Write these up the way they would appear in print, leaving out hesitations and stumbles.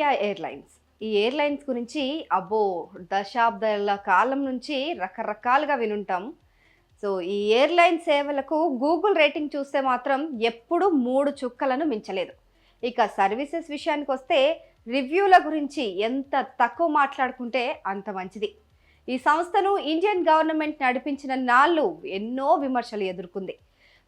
India airlines. ఈ airlines గురించి అబ్బో దశాబ్దాల కాలం నుంచి రకరకాలుగా వినుంటాం. సో ఈ ఎయిర్లైన్ సేవలకు గూగుల్ రేటింగ్ చూస్తే మాత్రం ఎప్పుడు 3 చుక్కలను మించలేదు. ఇక సర్వీసెస్ విషయానికి వస్తే రివ్యూల గురించి ఎంత తక్కువ మాట్లాడుకుంటే అంత మంచిది. ఈ సంస్థను ఇండియన్ గవర్నమెంట్ నడిపించిన నాళ్ళు ఎన్నో విమర్శలు ఎదుర్కొంది.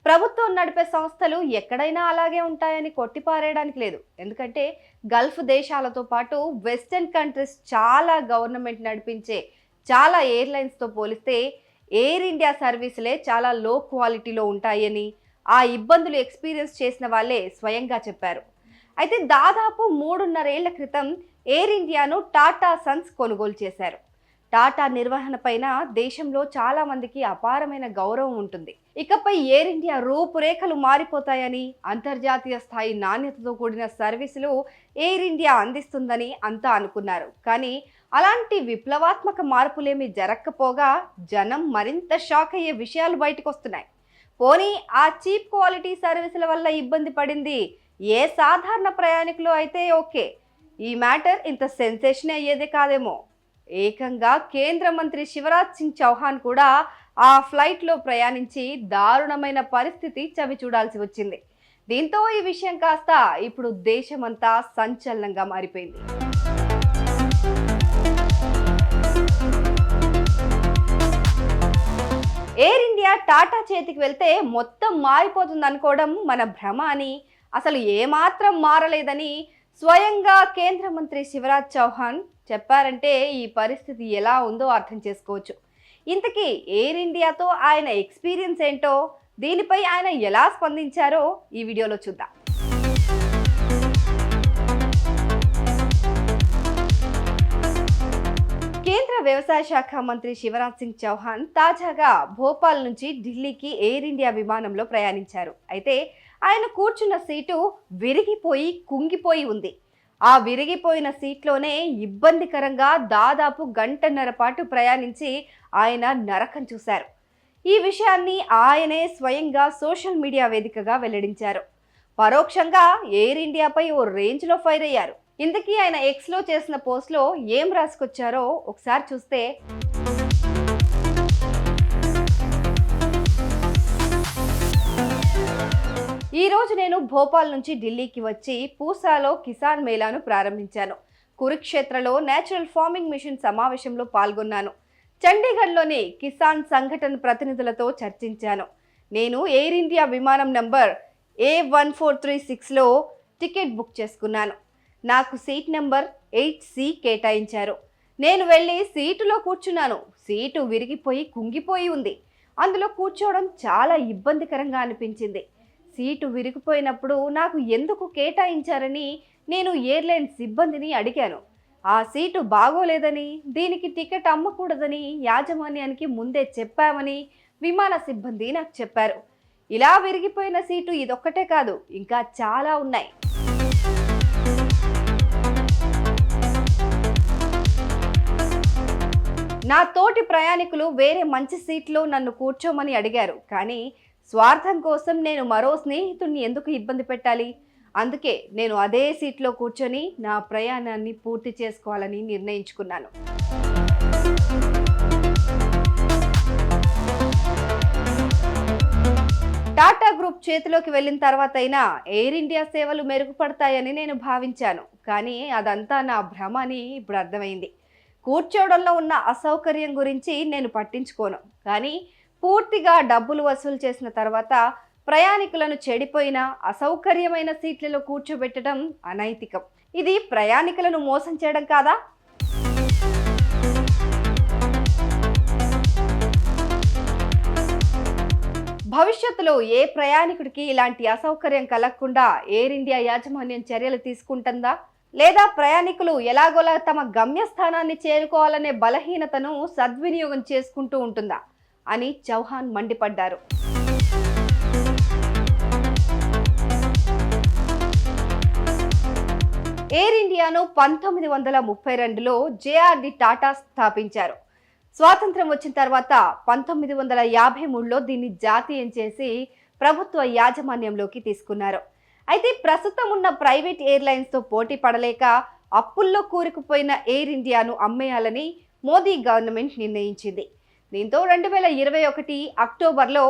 ప్రభుత్వం నడిపే సంస్థలు ఎక్కడైనా అలాగే ఉంటాయని కొట్టిపారేయడానికి లేదు. ఎందుకంటే గల్ఫ్ దేశాలతో పాటు వెస్టర్న్ కంట్రీస్ చాలా గవర్నమెంట్ నడిపించే చాలా ఎయిర్లైన్స్తో పోలిస్తే ఎయిర్ ఇండియా సర్వీసులే చాలా లో క్వాలిటీలో ఉంటాయని ఆ ఇబ్బందులు ఎక్స్పీరియన్స్ చేసిన వాళ్ళే స్వయంగా చెప్పారు. అయితే దాదాపు 3.5 ఏళ్ల క్రితం ఎయిర్ ఇండియాను టాటా సన్స్ కొనుగోలు చేశారు. టాటా నిర్వహణ పైన దేశంలో చాలా మందికి అపారమైన గౌరవం ఉంటుంది. ఇకపై ఎయిర్ ఇండియా రూపురేఖలు మారిపోతాయని, అంతర్జాతీయ స్థాయి నాణ్యతతో కూడిన సర్వీసులు ఎయిర్ ఇండియా అందిస్తుందని అంతా అనుకున్నారు. కానీ అలాంటి విప్లవాత్మక మార్పులేమీ జరగకపోగా జనం మరింత షాక్ అయ్యే విషయాలు బయటకు వస్తున్నాయి. పోనీ ఆ చీప్ క్వాలిటీ సర్వీసుల వల్ల ఇబ్బంది పడింది ఏ సాధారణ ప్రయాణికులు అయితే ఓకే, ఈ మ్యాటర్ ఇంత సెన్సేషన్ అయ్యేదే కాదేమో. ఏకంగా కేంద్ర మంత్రి శివరాజ్ సింగ్ చౌహాన్ కూడా ఆ ఫ్లైట్లో ప్రయాణించి దారుణమైన పరిస్థితి చవి చూడాల్సి వచ్చింది. దీంతో ఈ విషయం కాస్త ఇప్పుడు దేశమంతా సంచలనంగా మారిపోయింది. ఎయిర్ ఇండియా టాటా చేతికి వెళ్తే మొత్తం మారిపోతుంది అనుకోవడం మన భ్రమ అని, అసలు ఏమాత్రం మారలేదని స్వయంగా కేంద్ర మంత్రి శివరాజ్ చౌహాన్ చెప్పారంటే ఈ పరిస్థితి ఎలా ఉందో అర్థం చేసుకోవచ్చు. ఇంతకీ ఎయిర్ ఇండియాతో ఆయన ఎక్స్పీరియన్స్ ఏంటో, దీనిపై ఆయన ఎలా స్పందించారో ఈ వీడియోలో చూద్దాం. కేంద్ర వ్యవసాయ శాఖ మంత్రి శివరాజ్ సింగ్ చౌహాన్ తాజాగా భోపాల్ నుంచి ఢిల్లీకి ఎయిర్ ఇండియా విమానంలో ప్రయాణించారు. అయితే ఆయన కూర్చున్న సీటు విరిగిపోయి కుంగిపోయి ఉంది. ఆ విరిగిపోయిన సీట్లోనే ఇబ్బందికరంగా దాదాపు 1.5 గంటల పాటు ప్రయాణించి ఆయన నరకం చూశారు. ఈ విషయాన్ని ఆయనే స్వయంగా సోషల్ మీడియా వేదికగా వెల్లడించారు. పరోక్షంగా ఎయిర్ ఇండియాపై ఓ రేంజ్లో ఫైర్ అయ్యారు. ఇంతకీ ఆయన ఎక్స్లో చేసిన పోస్ట్లో ఏం రాసుకొచ్చారో ఒకసారి చూస్తే, ఈరోజు నేను భోపాల్ నుంచి ఢిల్లీకి వచ్చి పూసాలో కిసాన్ మేళాను ప్రారంభించాను. కురుక్షేత్రలో నేచురల్ ఫార్మింగ్ మిషన్ సమావేశంలో పాల్గొన్నాను. చండీగఢ్లోని కిసాన్ సంఘటన ప్రతినిధులతో చర్చించాను. నేను ఎయిర్ ఇండియా విమానం నంబర్ A1436లో టికెట్ బుక్ చేసుకున్నాను. నాకు సీట్ నెంబర్ 8C కేటాయించారు. నేను వెళ్ళి సీటులో కూర్చున్నాను. సీటు విరిగిపోయి కుంగిపోయి ఉంది. అందులో కూర్చోవడం చాలా ఇబ్బందికరంగా అనిపించింది. సీటు విరిగిపోయినప్పుడు నాకు ఎందుకు కేటాయించారని నేను ఎయిర్లైన్ సిబ్బందిని అడిగాను. ఆ సీటు బాగోలేదని, దీనికి టికెట్ అమ్మకూడదని యాజమాన్యానికి ముందే చెప్పామని విమాన సిబ్బంది నాకు చెప్పారు. ఇలా విరిగిపోయిన సీటు ఇదొక్కటే కాదు, ఇంకా చాలా ఉన్నాయి. నా తోటి ప్రయాణికులు వేరే మంచి సీట్లో నన్ను కూర్చోమని అడిగారు. కానీ స్వార్థం కోసం నేను మరో స్నేహితుడిని ఎందుకు ఇబ్బంది పెట్టాలి? అందుకే నేను అదే సీట్లో కూర్చొని నా ప్రయాణాన్ని పూర్తి చేసుకోవాలని నిర్ణయించుకున్నాను. టాటా గ్రూప్ చేతిలోకి వెళ్ళిన తర్వాత అయినా ఎయిర్ ఇండియా సేవలు మెరుగుపడతాయని నేను భావించాను. కానీ అదంతా నా భ్రమ అని ఇప్పుడు అర్థమైంది. కూర్చోవడంలో ఉన్న అసౌకర్యం గురించి నేను పట్టించుకోను. కానీ పూర్తిగా డబ్బులు వసూలు చేసిన తర్వాత ప్రయాణికులను చెడిపోయిన అసౌకర్యమైన సీట్లలో కూర్చోబెట్టడం అనైతికం. ఇది ప్రయాణికులను మోసం చేయడం కాదా? భవిష్యత్తులో ఏ ప్రయాణికుడికి ఇలాంటి అసౌకర్యం కలగకుండా ఎయిర్ ఇండియా యాజమాన్యం చర్యలు తీసుకుంటుందా? లేదా ప్రయాణికులు ఎలాగోలా తమ గమ్యస్థానాన్ని చేరుకోవాలనే బలహీనతను సద్వినియోగం చేసుకుంటూ ఉంటుందా అని చౌహాన్ మండిపడ్డారు. ఎయిర్ ఇండియాను 1932లో జేఆర్డి టాటా స్థాపించారు. స్వాతంత్రం వచ్చిన తర్వాత 1953లో దీన్ని జాతీయం చేసి ప్రభుత్వ యాజమాన్యంలోకి తీసుకున్నారు. అయితే ప్రస్తుతం ఉన్న ప్రైవేట్ ఎయిర్లైన్స్తో పోటీ పడలేక అప్పుల్లో కూరుకుపోయిన ఎయిర్ ఇండియాను అమ్మేయాలని మోదీ గవర్నమెంట్ నిర్ణయించింది. దీంతో 2021 అక్టోబర్లో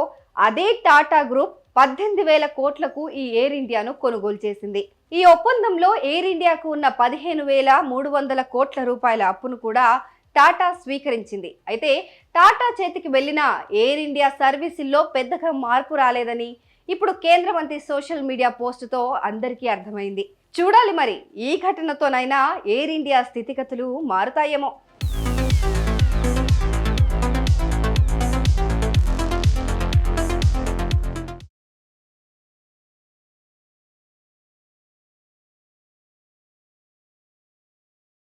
అదే టాటా గ్రూప్ 18,000 కోట్లకు ఈ ఎయిర్ ఇండియాను కొనుగోలు చేసింది. ఈ ఒప్పందంలో ఎయిర్ ఇండియాకు ఉన్న 15,300 కోట్ల రూపాయల అప్పును కూడా టాటా స్వీకరించింది. అయితే టాటా చేతికి వెళ్లిన ఎయిర్ ఇండియా సర్వీసుల్లో పెద్దగా మార్పు రాలేదని ఇప్పుడు కేంద్ర మంత్రి సోషల్ మీడియా పోస్టుతో అందరికీ అర్థమైంది. చూడాలి మరి ఈ ఘటనతోనైనా ఎయిర్ ఇండియా స్థితిగతులు మారుతాయేమో.